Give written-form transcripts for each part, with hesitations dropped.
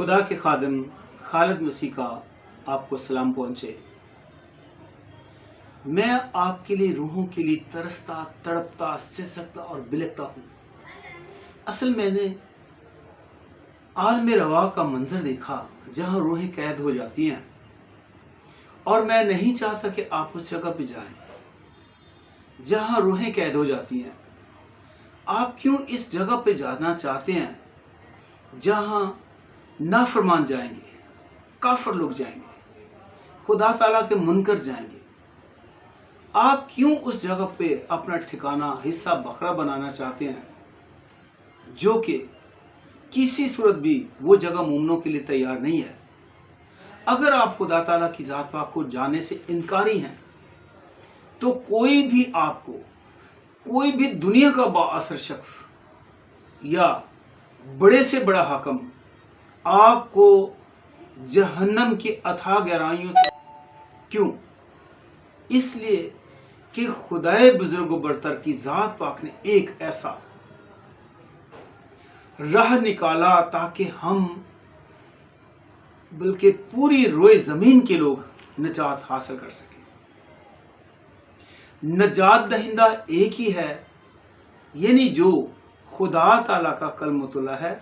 खुदा के खादिम खालिद मसीह का आपको सलाम पहुँचे। मैं आपके लिए रूहों के लिए तरसता, तड़पता, सिसकता और बिलखता हूँ। असल मैंने आलम रवा का मंजर देखा जहाँ रूहें कैद हो जाती हैं, और मैं नहीं चाहता कि आप उस जगह पे जाएं जहाँ रूहें कैद हो जाती हैं। आप क्यों इस जगह पे जाना चाहते हैं जहाँ नाफरमान जाएंगे, काफिर लोग जाएंगे, खुदा ताला के मुनकर जाएंगे? आप क्यों उस जगह पे अपना ठिकाना, हिस्सा बकरा बनाना चाहते हैं जो कि किसी सूरत भी वो जगह मोमनों के लिए तैयार नहीं है? अगर आप खुदा ताला की ज़ात पाक को जाने से इनकारी हैं तो कोई भी आपको, कोई भी दुनिया का बाअसर शख्स या बड़े से बड़ा हाकिम आपको जहन्नम की अथाह गहराइयों से, क्यों? इसलिए कि खुदाए बुजुर्ग बरतर की ज़ात पाक ने एक ऐसा राह निकाला ताकि हम, बल्कि पूरी रोए ज़मीन के लोग निजात हासिल कर सकें। नजात दहिंदा एक ही है, यानी जो खुदा ताला का कलमतुल्लाह है,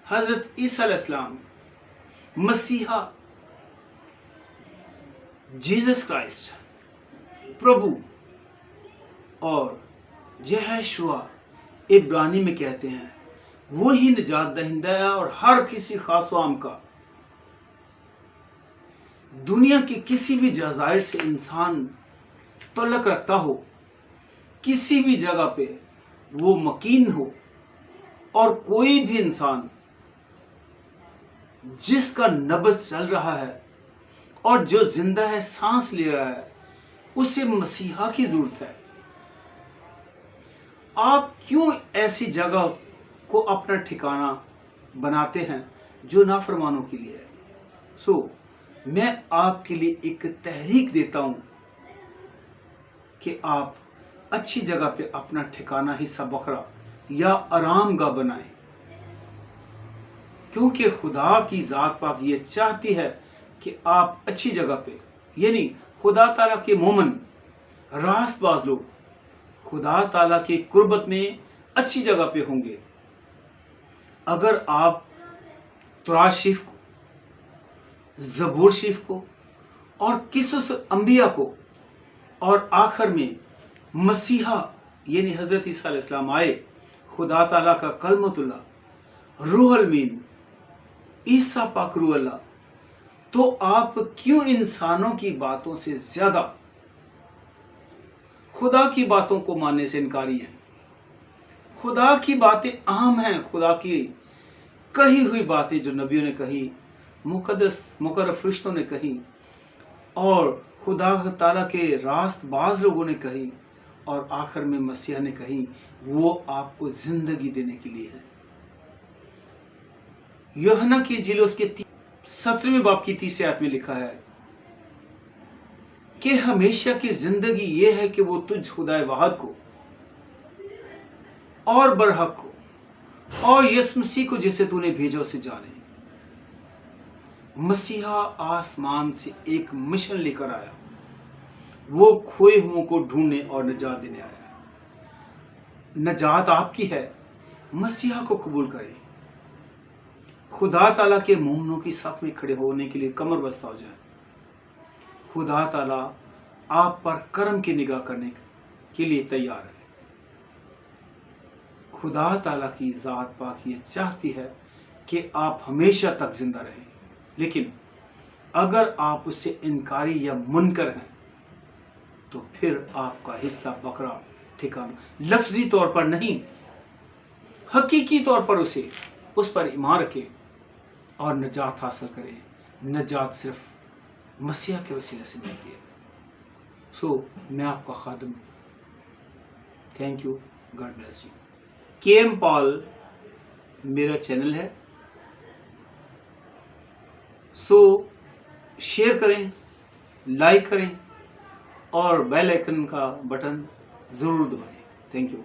हजरत ईसा अलैहिस्सलाम, मसीहा, जीसस क्राइस्ट, प्रभु। और यहोशुआ इब्रानी में कहते हैं वही निजात दहिंदा है, और हर किसी खास आम का दुनिया के किसी भी जज़ायर से इंसान तल्लुक़ रखता हो, किसी भी जगह पे वो मकीन हो, और कोई भी इंसान जिसका नब्ज़ चल रहा है और जो जिंदा है, सांस ले रहा है, उसे मसीहा की जरूरत है। आप क्यों ऐसी जगह को अपना ठिकाना बनाते हैं जो नाफरमानों के लिए है? मैं आपके लिए एक तहरीक देता हूं कि आप अच्छी जगह पे अपना ठिकाना, हिस्सा बकरा या आरामगाह बनाएं, क्योंकि खुदा की ज़ात पाक ये चाहती है कि आप अच्छी जगह पे, यानी खुदा ताला के मोमन, रास्तबाज लोग खुदा ताला की कुर्बत में अच्छी जगह पे होंगे। अगर आप तुराश शरीफ को, ज़बूर शरीफ को और किसस अंबिया को, और आखिर में मसीहा यानी हजरत ईसा अलैहिस्सलाम आए, खुदा ताला का कलमतुल्लाह, रूह अमीन, ईसा पाक रूह अल्लाह, तो आप क्यों इंसानों की बातों से ज्यादा खुदा की बातों को मानने से इनकारी हैं? खुदा की बातें अहम हैं, खुदा की कही हुई बातें जो नबियों ने कही, मुकद्दस मुकर्रब फरिश्तों ने कही, और खुदा ताला के रास्तबाज लोगों ने कही, और आखिर में मसीहा ने कही, वो आपको जिंदगी देने के लिए है। यूहन्ना की इंजील उसके 17वें बाब की 30 आयत में लिखा है कि हमेशा की जिंदगी ये है कि वो तुझ खुदाए वाहद को और बरहक को और यीशु मसीह को जिसे तूने भेजा उसे जाने। मसीहा आसमान से एक मिशन लेकर आया, वो खोए हुओं को ढूंढने और निजात देने आया। निजात आपकी है, मसीहा को कबूल करें, खुदा ताला के मोमनों की सफ में खड़े होने के लिए कमर बस्ता हो जाए। खुदा ताला आप पर करम की निगाह करने के लिए तैयार है। खुदा ताला की ज़ात पाक ये चाहती है कि आप हमेशा तक जिंदा रहें, लेकिन अगर आप उससे इनकारी या मुनकर हैं तो फिर आपका हिस्सा बकरा ठिकाना, लफ्जी तौर पर नहीं, हकीकी तौर पर उस पर ईमान रखें और निजात हासिल करें। निजात सिर्फ मसीहा के वसीले से मिलती है। मैं आपका खादिम, thank you, God bless you. KM Paul मेरा चैनल है, शेयर करें, लाइक करें और बेल आइकन का बटन ज़रूर दबाएं। Thank you.